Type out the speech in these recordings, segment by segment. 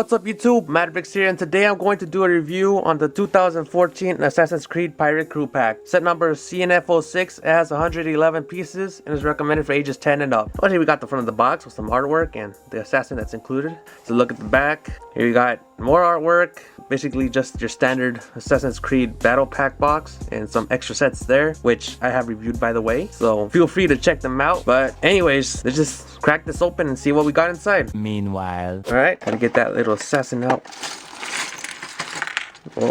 What's up YouTube, Brickz here, and today I'm going to do a review on the 2014 Assassin's Creed Pirate Crew Pack. Set number CNF06. It has 111 pieces and is recommended for ages 10 and up. Oh, here we got the front of the box with some artwork and the assassin that's included. So look at the back. Here we got more artwork, basically just your standard Assassin's Creed Battle Pack box and some extra sets there, which I have reviewed by the way. So feel free to check them out. But anyways, let's just crack this open and see what we got inside. Meanwhile, Alright, gotta get that little assassin out. Whoa.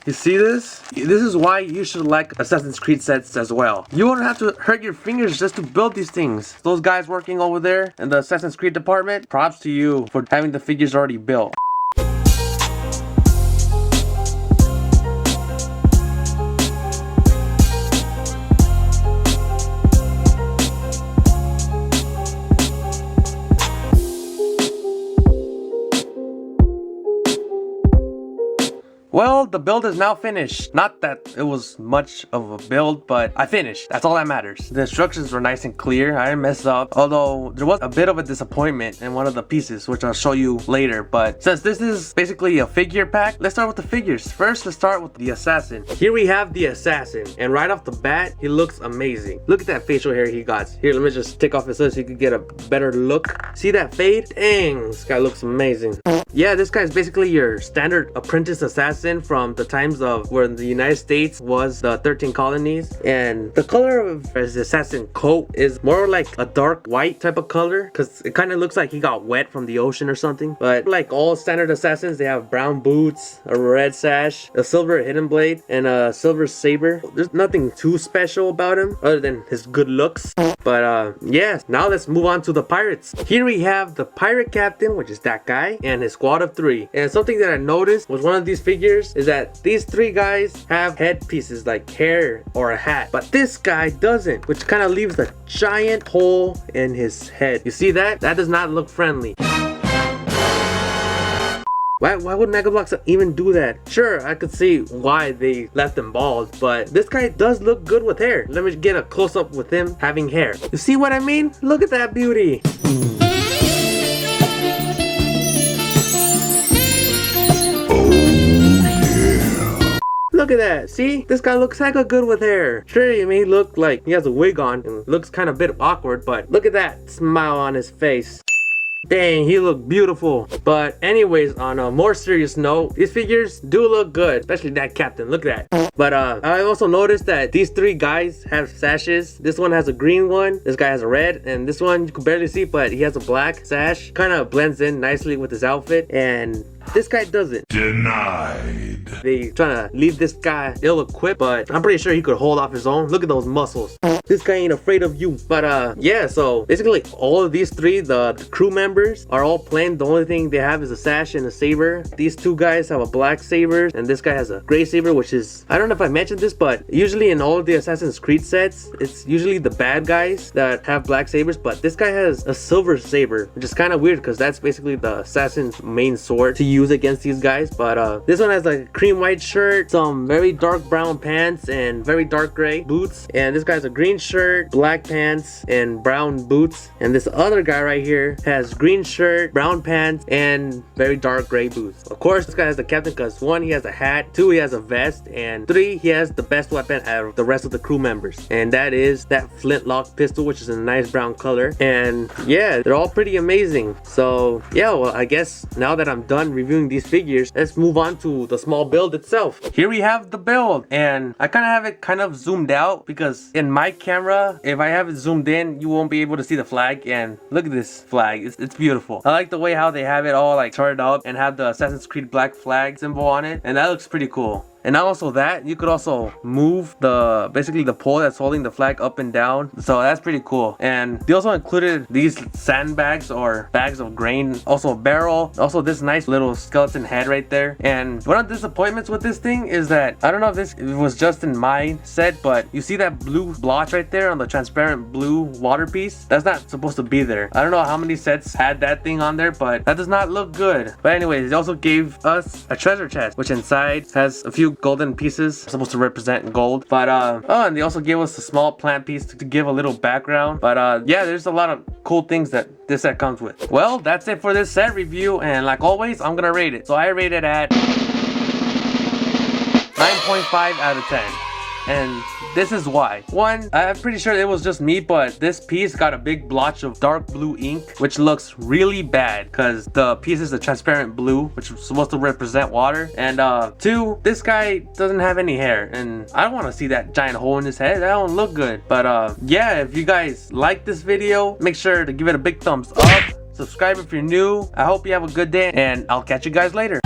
You see this? This is why you should like Assassin's Creed sets as well. You won't have to hurt your fingers just to build these things. Those guys working over there in the Assassin's Creed department, props to you for having the figures already built. Well, the build is now finished. Not that it was much of a build, but I finished. That's all that matters. The instructions were nice and clear. I didn't mess up. Although there was a bit of a disappointment in one of the pieces, which I'll show you later. But since this is basically a figure pack, let's start with the figures. First, let's start with the assassin. Here we have the assassin. And right off the bat, he looks amazing. Look at that facial hair he got. Here, let me just take off his hood so you can get a better look. See that fade? Dang, this guy looks amazing. Yeah, this guy is basically your standard apprentice assassin from the times of where the United States was the 13 colonies, and the color of his assassin coat is more like a dark white type of color because it kind of looks like he got wet from the ocean or something. But like all standard assassins, they have brown boots, a red sash, a silver hidden blade, and a silver saber. There's nothing too special about him other than his good looks. But yeah, now let's move on to the pirates. Here we have the pirate captain, which is that guy, and his squad of 3. And something that I noticed was one of these figures is that these 3 guys have headpieces like hair or a hat, but this guy doesn't, which kind of leaves a giant hole in his head. You see that? That does not look friendly. Why would Mega Bloks even do that? Sure, I could see why they left him bald, but this guy does look good with hair. Let me get a close-up with him having hair. You see what I mean? Look at that beauty. Look at that. See? This guy looks hecka good with hair. Sure, you may look like he has a wig on and looks kind of a bit awkward, but look at that smile on his face. Dang, he looked beautiful. But anyways, on a more serious note, these figures do look good, especially that captain. Look at that. But I also noticed that these 3 guys have sashes. This one has a green one, this guy has a red, and this one you can barely see, but he has a black sash. Kind of blends in nicely with his outfit, and this guy doesn't. Denied. They trying to leave this guy ill-equipped, but I'm pretty sure he could hold off his own. Look at those muscles. This guy ain't afraid of you. But yeah, so basically all of these 3, the crew members, are all plain. The only thing they have is a sash and a saber. These 2 guys have a black saber, and this guy has a gray saber, which is, I don't know if I mentioned this, but usually in all of the Assassin's Creed sets, it's usually the bad guys that have black sabers, but this guy has a silver saber, which is kind of weird because that's basically the assassin's main sword to use against these guys. But this one has like a cream white shirt, some very dark brown pants, and very dark gray boots. And this guy has a green shirt, black pants, and brown boots. And this other guy right here has green shirt, brown pants, and very dark gray boots. Of course, this guy has the captain because 1, he has a hat, 2, he has a vest, and 3, he has the best weapon out of the rest of the crew members, and that is that flintlock pistol, which is in a nice brown color. And yeah, they're all pretty amazing. So yeah, well, I guess now that I'm done reviewing these figures, let's move on to the small build itself. Here we have the build, and I kind of have it kind of zoomed out because in my camera, if I have it zoomed in, you won't be able to see the flag. And look at this flag, it's beautiful. I like the way how they have it all like charted up and have the Assassin's Creed black flag symbol on it, and that looks pretty cool. And not also that, you could also move basically the pole that's holding the flag up and down. So that's pretty cool. And they also included these sandbags or bags of grain, also a barrel, also this nice little skeleton head right there. And one of the disappointments with this thing is that, I don't know if this was just in my set, but you see that blue blotch right there on the transparent blue water piece? That's not supposed to be there. I don't know how many sets had that thing on there, but that does not look good. But anyways, they also gave us a treasure chest, which inside has a few golden pieces supposed to represent gold. But oh, and they also gave us a small plant piece to give a little background. But yeah, there's a lot of cool things that this set comes with. Well, that's it for this set review, and like always, I'm gonna rate it. So I rate it at 9.5 out of 10. And this is why. One, I'm pretty sure it was just me, but this piece got a big blotch of dark blue ink, which looks really bad because the piece is a transparent blue, which is supposed to represent water. And two, this guy doesn't have any hair, and I don't want to see that giant hole in his head. That don't look good. But yeah, if you guys like this video, make sure to give it a big thumbs up. Subscribe if you're new. I hope you have a good day, and I'll catch you guys later.